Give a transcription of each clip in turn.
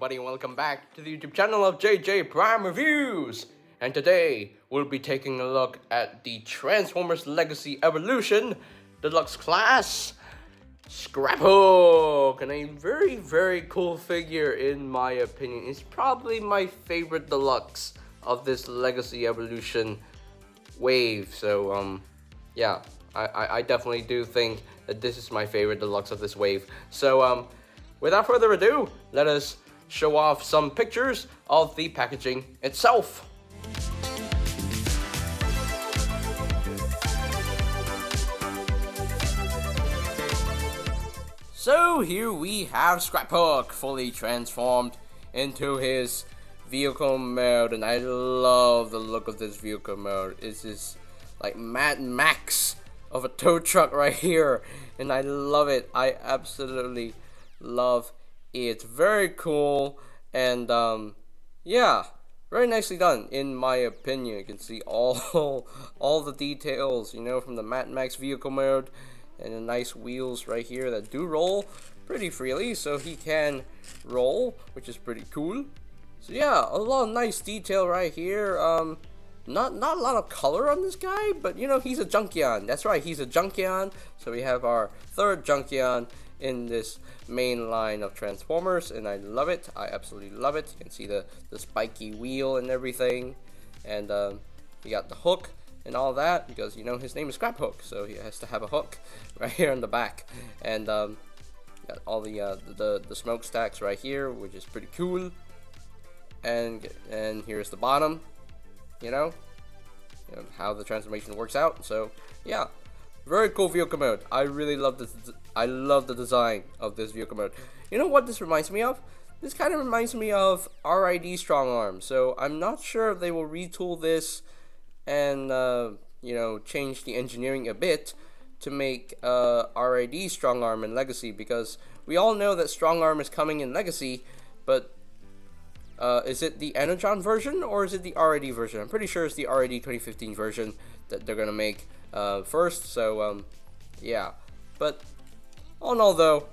everybody, and welcome back to the YouTube channel of JJ Prime Reviews. And today, we'll be taking a look at the Transformers Legacy Evolution Deluxe class, Scraphook, and a very, very cool figure in my opinion. It's probably my favorite Deluxe of this Legacy Evolution wave. So, yeah, I definitely do think that this is my favorite Deluxe of this wave. So, without further ado, let us show off some pictures of the packaging itself. So here we have Scraphook fully transformed into his vehicle mode, and I love the look of this vehicle mode. It's this like Mad Max of a tow truck right here, and I love it. I absolutely love it. Very cool, and yeah, very nicely done in my opinion. You can see all the details, you know, from the Mad Max vehicle mode, and the nice wheels right here that do roll pretty freely, so he can roll, which is pretty cool. So yeah, a lot of nice detail right here. Not a lot of color on this guy, but you know, he's a Junkion. That's right, he's a Junkion. So we have our third Junkion in this main line of Transformers, and I love it. I absolutely love it. You can see the spiky wheel and everything, and you got the hook and all that, because you know his name is Scraphook, so he has to have a hook right here in the back. And got all the smokestacks right here, which is pretty cool. And here's the bottom, you know how the transformation works out. So yeah, very cool vehicle mode. I really love this. I love the design of this vehicle mode. You know what this reminds me of? This kind of reminds me of RID Strong Arm. So I'm not sure if they will retool this and you know, change the engineering a bit to make RID Strong Arm in Legacy, because we all know that Strong Arm is coming in Legacy, but is it the Energon version or is it the RID version? I'm pretty sure it's the RID 2015 version that they're gonna make first. So yeah, but all in all though,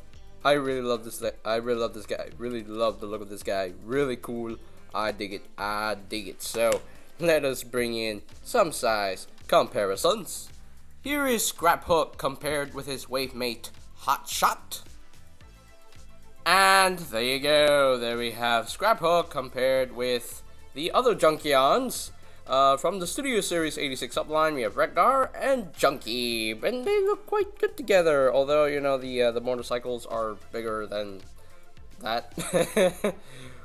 I really love this. I really love this guy. Really love the look of this guy. Really cool. I dig it. I dig it. So let us bring in some size comparisons. Here is Scraphook compared with his wave mate Hotshot. And there you go. There we have Scraphook compared with the other Junkions. From the Studio Series 86 upline, we have Rekgar and Junkie, and they look quite good together. Although, you know, the motorcycles are bigger than that,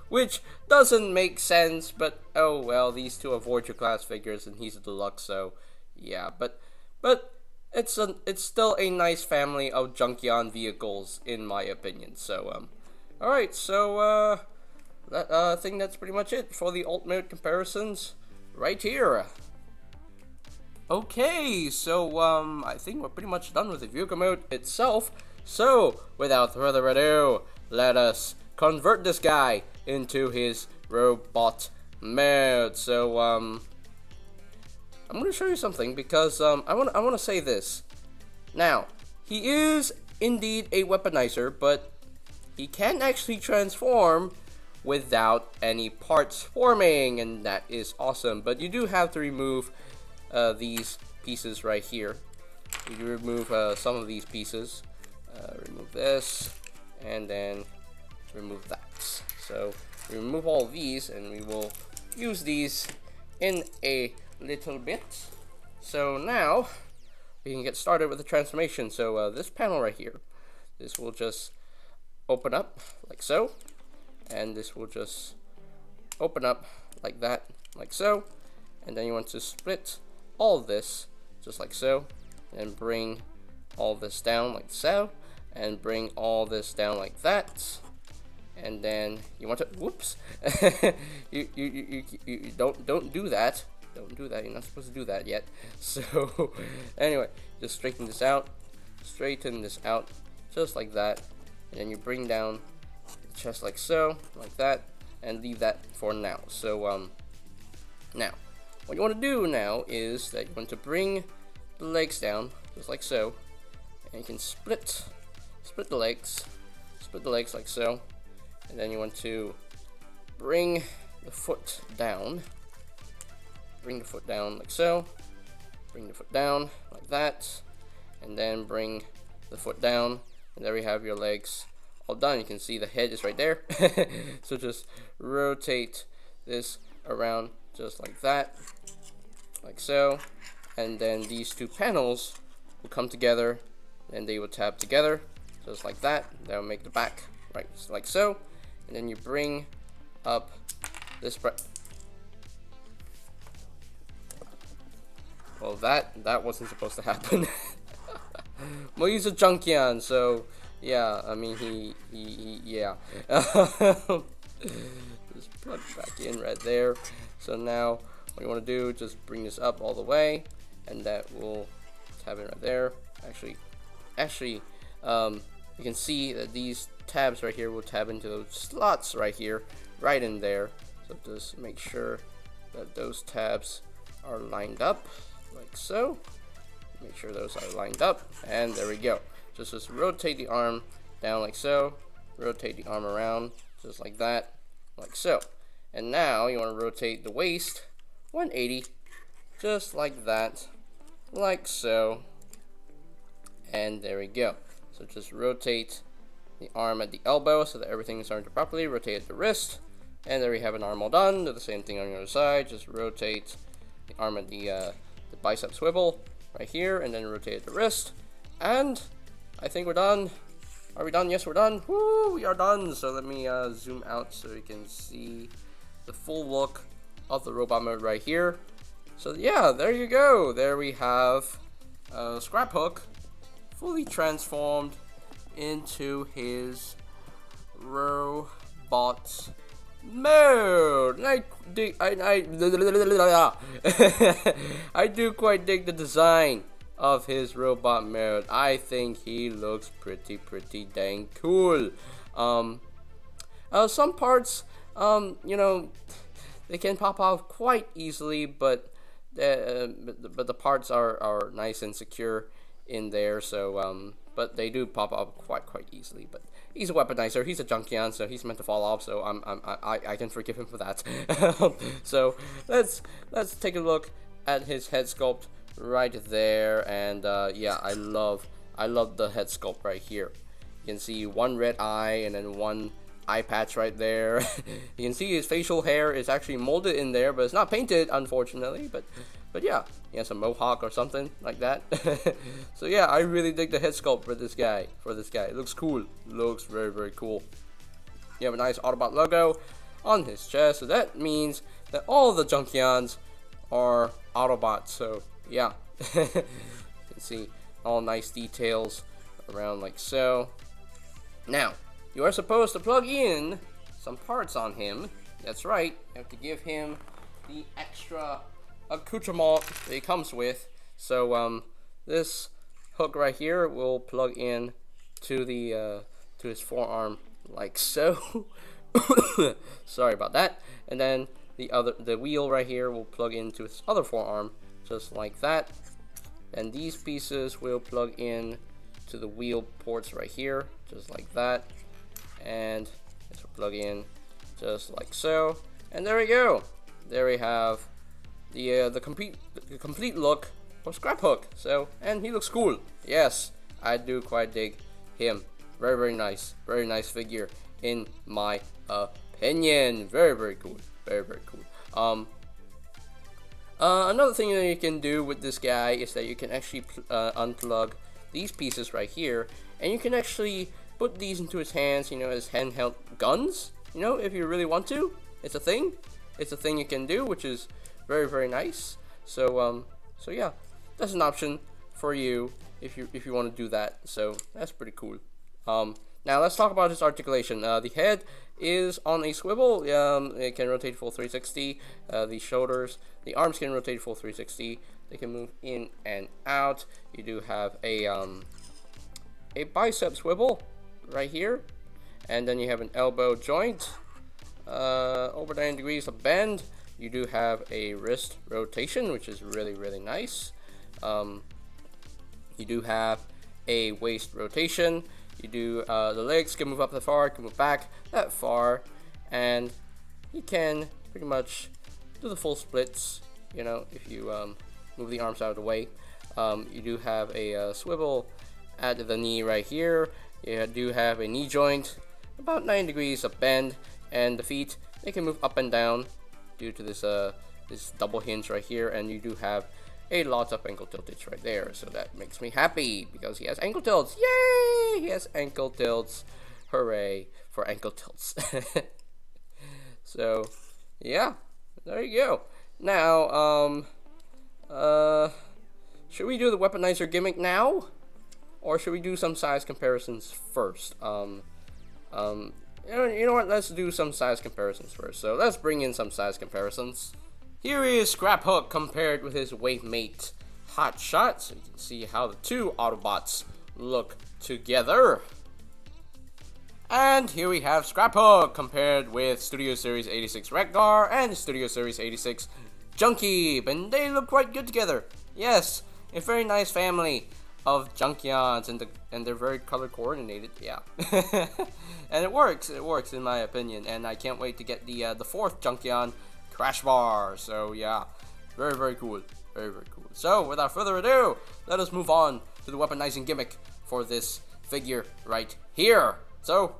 which doesn't make sense. But oh well, these two are Voyager class figures, and he's a Deluxe, so yeah. But it's still a nice family of Junkion vehicles, in my opinion. So all right, so I think that's pretty much it for the alt mode comparisons right here. Okay, so I think we're pretty much done with the vehicle mode itself. So without further ado, let us convert this guy into his robot mode. So I'm gonna show you something, because I want to say this. Now, he is indeed a weaponizer, but he can actually transform without any parts forming, and that is awesome. But you do have to remove these pieces right here. You remove some of these pieces. Remove this, and then remove that. So we remove all these, and we will use these in a little bit. So now we can get started with the transformation. So this panel right here, this will just open up like so, and this will just open up like that, like so, and then you want to split all this just like so, and bring all this down like so, and bring all this down like that, and then you want to, whoops, you don't do that. Don't do that. You're not supposed to do that yet. So anyway, just straighten this out, just like that, and then you bring down the chest like so, like that, and leave that for now. So now what you want to do now is that you want to bring the legs down just like so, and you can split the legs like so, and then you want to bring the foot down. Bring the foot down like so. Bring the foot down like that. And then bring the foot down. And there we have your legs all done. You can see the head is right there. So just rotate this around just like that. Like so. And then these two panels will come together. And they will tab together. Just like that. That will make the back right like so. And then you bring up this well, that wasn't supposed to happen. Well, he's a Junkion, so yeah, I mean he yeah. Just plug back in right there. So now what you want to do, just bring this up all the way, and that will tab it right there. Actually, you can see that these tabs right here will tab into those slots right here, right in there. So just make sure that those tabs are lined up like so. Make sure those are lined up, and there we go. Just rotate the arm down like so. Rotate the arm around just like that, like so. And now you want to rotate the waist 180, just like that, like so. And there we go. So just rotate the arm at the elbow so that everything is oriented properly. Rotate at the wrist, and there we have an arm all done. Do the same thing on the other side. Just rotate the arm at the bicep swivel right here, and then rotate at the wrist. And I think we're done. Are we done? Yes, we're done. Woo, we are done. So let me zoom out so you can see the full look of the robot mode right here. So yeah, there you go. There we have Scraphook fully transformed into his robot mode. I do quite dig the design of his robot mode. I think he looks pretty dang cool. Some parts, you know, they can pop off quite easily, but the parts are nice and secure in there. So but they do pop off quite easily. But he's a weaponizer. He's a Junkion, so he's meant to fall off. So I can forgive him for that. So let's take a look at his head sculpt right there. And yeah, I love the head sculpt right here. You can see one red eye and then one eye patch right there. You can see his facial hair is actually molded in there, but it's not painted, unfortunately. But yeah, he has a mohawk or something like that. So yeah, I really dig the head sculpt for this guy. It looks cool. Looks very cool. You have a nice Autobot logo on his chest, so that means that all the Junkions are Autobots. So yeah, you can see all nice details around like so. Now, you are supposed to plug in some parts on him. That's right, you have to give him the extra accoutrement that he comes with. So this hook right here will plug in to the to his forearm like so. Sorry about that. And then the wheel right here will plug into his other forearm just like that. And these pieces will plug in to the wheel ports right here just like that. And this will plug in just like so. And there we go. There we have the complete look of Scraphook. So, and he looks cool. Yes, I do quite dig him. Very nice figure in my opinion. Very cool. Very cool. Another thing that you can do with this guy is that you can actually unplug these pieces right here, and you can actually put these into his hands, you know, as handheld guns, you know, if you really want to. It's a thing you can do, which is very nice. So so yeah, that's an option for you if you want to do that. So that's pretty cool. Now let's talk about his articulation. The head is on a swivel. It can rotate full 360. The shoulders, the arms can rotate full 360. They can move in and out. You do have a bicep swivel right here, and then you have an elbow joint over 90 degrees of bend. You do have a wrist rotation, which is really nice. You do have a waist rotation. You do the legs can move up that far, can move back that far, and he can pretty much do the full splits, you know, if you move the arms out of the way. You do have a swivel at the knee right here. You do have a knee joint, about 90 degrees of bend, and the feet, they can move up and down due to this this double hinge right here, and you do have a lot of ankle tiltage right there, so that makes me happy because he has ankle tilts. Yay! He has ankle tilts. Hooray for ankle tilts. So yeah, there you go. Now should we do the weaponizer gimmick now, or should we do some size comparisons first? You know what, let's do some size comparisons first. So let's bring in some size comparisons. Here is Scraphook compared with his wave mate Hotshot, so you can see how the two Autobots look together. And here we have Scraphook compared with Studio Series 86 Redgar and Studio Series 86 Junkie, and they look quite good together. Yes, a very nice family of Junkions, and they're very color coordinated. Yeah, and it works in my opinion. And I can't wait to get the fourth Junkion, Crash Bar. So yeah, very cool, very cool. So without further ado, let us move on to the weaponizing gimmick for this figure right here. So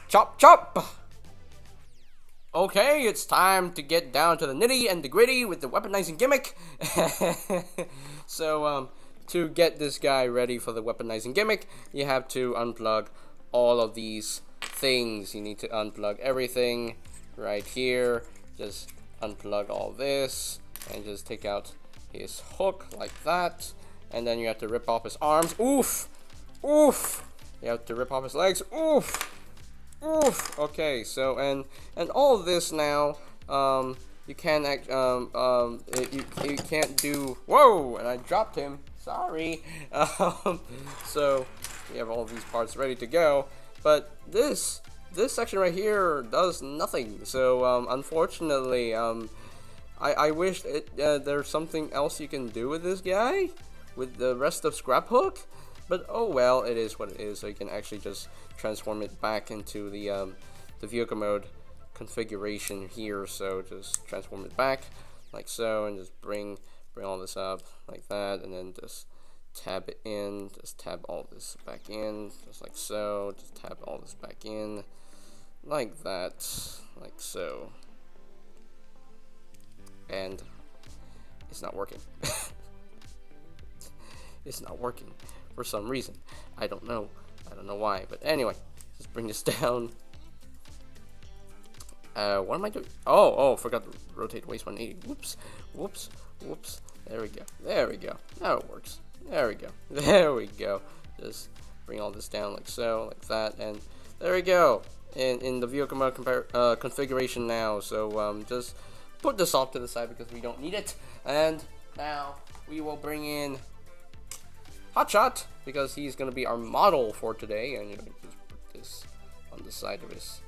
chop chop. Okay, it's time to get down to the nitty and the gritty with the weaponizing gimmick. So to get this guy ready for the weaponizing gimmick, you have to unplug all of these things. You need to unplug everything right here. Just unplug all this and just take out his hook like that. And then you have to rip off his arms. Oof! Oof! You have to rip off his legs. Oof! Oof! Okay, so and all this now, you can't you can't do. Whoa! And I dropped him. Sorry. So you have all these parts ready to go, but this section right here does nothing. So unfortunately, I wish there's something else you can do with this guy, with the rest of Scraphook, but oh well, it is what it is. So you can actually just transform it back into the vehicle mode configuration here. So just transform it back like so, and just bring all this up like that, and then just tab it in, just tab all this back in, just like so, just tab all this back in, like that, like so, and it's not working. It's not working for some reason. I don't know why, but anyway, just bring this down. What am I doing? Oh, forgot to rotate waist 180. Whoops. There we go. Now it works. There we go. Just bring all this down like so, like that, and there we go. In the vehicle mode configuration now. So just put this off to the side because we don't need it. And now we will bring in Hotshot because he's gonna be our model for today. And you know, just put this on the side of his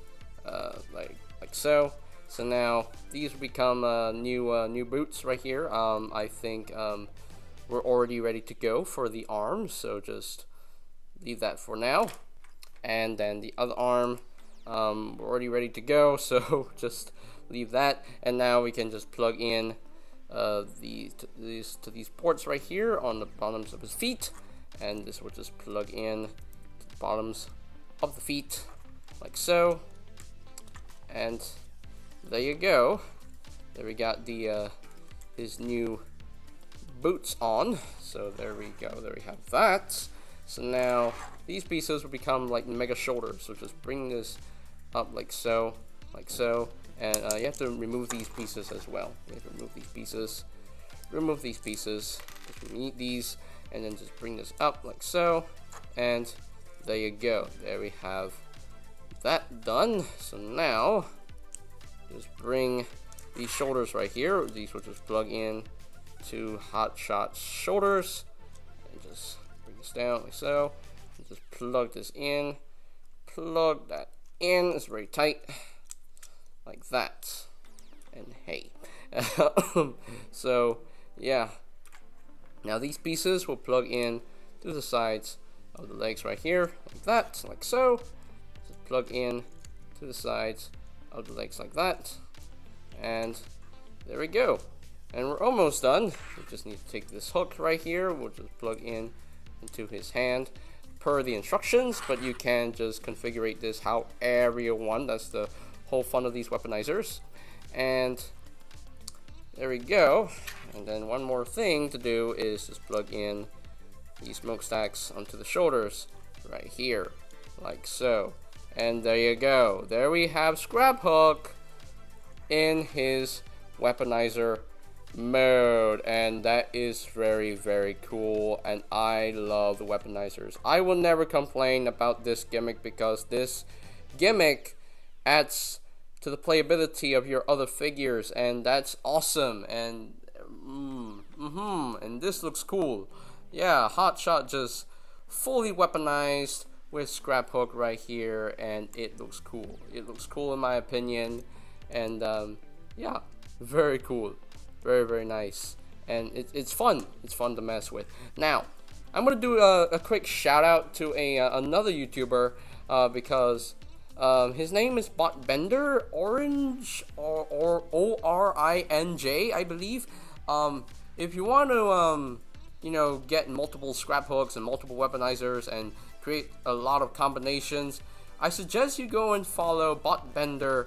like so. So now these become new boots right here. I think we're already ready to go for the arm, so just leave that for now. And then the other arm, we're already ready to go, so just leave that. And now we can just plug in these ports right here on the bottoms of his feet, and this will just plug in to the bottoms of the feet like so. And there you go. There we got the his new boots on. So there we go. There we have that. So now these pieces will become like mega shoulders. So just bring this up like so, and you have to remove these pieces as well. You have to remove these pieces. Remove these pieces. Just remove these, and then just bring this up like so, and there you go. There we have that done. So now just bring these shoulders right here. These will just plug in to Hotshot's shoulders, and just bring this down like so, and just plug this in. Plug that in. It's very tight, like that. And hey, so yeah. Now these pieces will plug in to the sides of the legs right here, like that, like so. Just plug in to the sides of the legs like that, and there we go. And we're almost done. We just need to take this hook right here. We'll just plug in into his hand per the instructions, but you can just configure this however you want. That's the whole fun of these weaponizers. And there we go. And then one more thing to do is just plug in these smokestacks onto the shoulders right here, like so. And there you go. There we have Scraphook in his weaponizer mode, and that is very, very cool. And I love the weaponizers. I will never complain about this gimmick, because this gimmick adds to the playability of your other figures, and that's awesome. And and this looks cool. Yeah, Hotshot just fully weaponized with Scraphook right here, and it looks cool. It looks cool in my opinion, and yeah, very cool. Very, very nice, and it's fun. It's fun to mess with. Now, I'm gonna do a quick shout out to another YouTuber, because his name is Botbender Orange, or ORINJ, I believe. If you want to you know, get multiple Scraphooks and multiple weaponizers and create a lot of combinations, I suggest you go and follow Botbender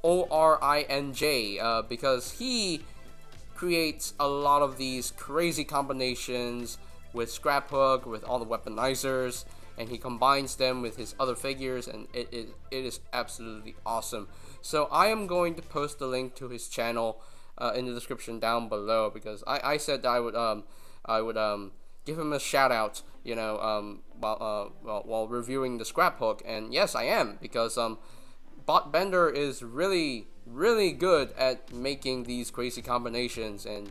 ORINJ, because he creates a lot of these crazy combinations with Scraphook, with all the weaponizers, and he combines them with his other figures, and it is absolutely awesome. So I am going to post the link to his channel in the description down below, because I said that I would give him a shout out, you know, while reviewing the Scraphook, and yes, I am, because Botbender is really good at making these crazy combinations, and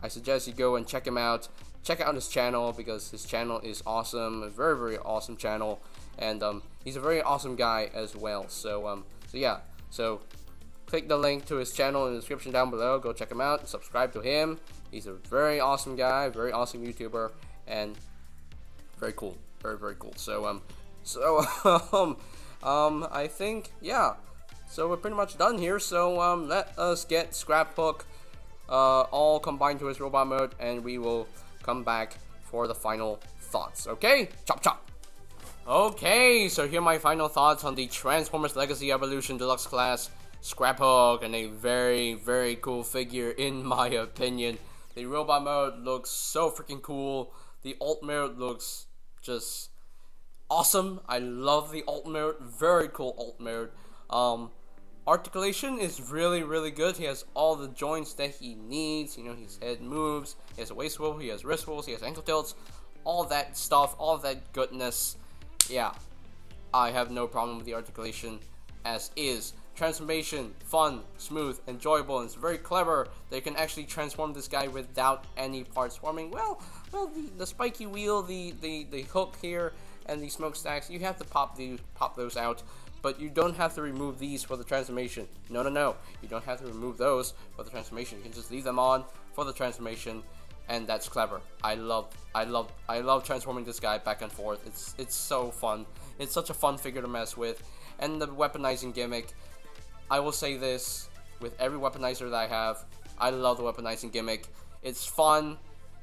I suggest you go and check him out. Check out his channel, because his channel is awesome, a very, very awesome channel, and he's a very awesome guy as well. So yeah, so click the link to his channel in the description down below. Go check him out, subscribe to him. He's a very awesome guy, very awesome YouTuber, and very cool, very, very cool. So I think, yeah, so we're pretty much done here. So let us get Scraphook all combined to his robot mode, and we will come back for the final thoughts. Okay, chop chop. Okay, so here are my final thoughts on the Transformers Legacy Evolution Deluxe class Scraphook, and a very, very cool figure in my opinion. The robot mode looks so freaking cool. The alt mode looks just awesome. I love the alt mode. Very cool alt mode. Articulation is really, really good. He has all the joints that he needs. You know, his head moves. He has a waist swivel. He has wrist swivels. He has ankle tilts. All that stuff. All that goodness. Yeah, I have no problem with the articulation as is. Transformation, fun, smooth, enjoyable, and it's very clever. They can actually transform this guy without any parts forming. Well, the spiky wheel, the hook here, and the smokestacks, you have to pop those out, but you don't have to remove these for the transformation. No, you don't have to remove those for the transformation. You can just leave them on for the transformation, and that's clever. I love transforming this guy back and forth. It's so fun. It's such a fun figure to mess with. And the weaponizing gimmick, I will say this with every weaponizer that I have, I love the weaponizing gimmick. It's fun,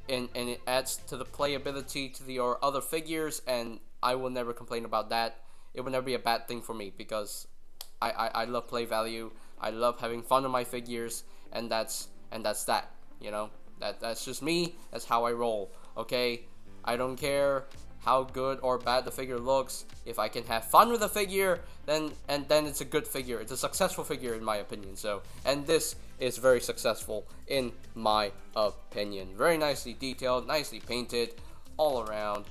and it adds to the playability to your other figures, and I will never complain about that. It will never be a bad thing for me, because I love play value. I love having fun with my figures, and that's that. You know, that's just me. That's how I roll. Okay, I don't care how good or bad the figure looks. If I can have fun with the figure, then it's a good figure. It's a successful figure in my opinion. So, and this is very successful in my opinion. Very nicely detailed, nicely painted, all around.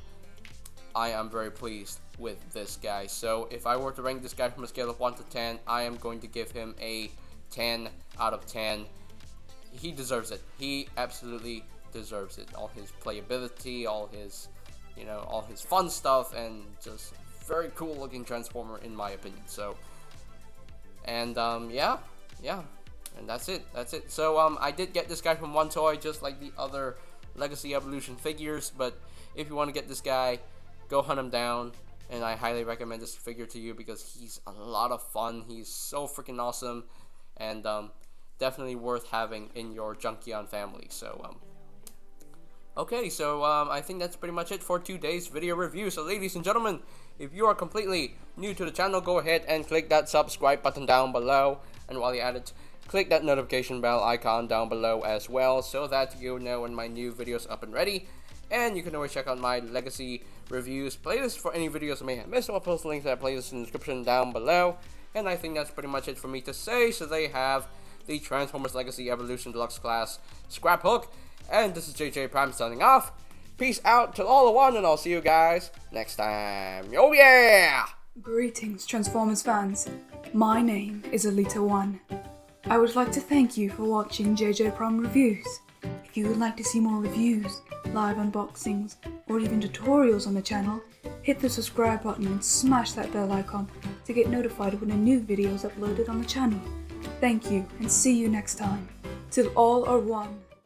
I am very pleased with this guy. So if I were to rank this guy from a scale of 1 to 10, I am going to give him a 10 out of 10. He deserves it. He absolutely deserves it. All his playability, all his, you know, all his fun stuff, and just very cool looking Transformer in my opinion. So, and yeah, and that's it. So I did get this guy from one toy, just like the other Legacy Evolution figures. But if you want to get this guy, go hunt him down. and I highly recommend this figure to you because he's a lot of fun. He's so freaking awesome, and definitely worth having in your Junkion family. So okay, so I think that's pretty much it for today's video review. So ladies and gentlemen, if you are completely new to the channel, go ahead and click that subscribe button down below, and while you're at it, click that notification bell icon down below as well, so that you'll know when my new videos up and ready. And you can always check out my Legacy Reviews playlist for any videos I may have missed. I'll post links to that playlist in the description down below. And I think that's pretty much it for me to say. So they have the Transformers Legacy Evolution Deluxe Class Scraphook. And this is JJ Prime signing off. Peace out to all the one, and I'll see you guys next time. Oh yeah! Greetings, Transformers fans. My name is Alita1. I would like to thank you for watching JJ Prime Reviews. If you would like to see more reviews, live unboxings, or even tutorials on the channel, hit the subscribe button and smash that bell icon to get notified when a new video is uploaded on the channel. Thank you, and see you next time. Till all are one.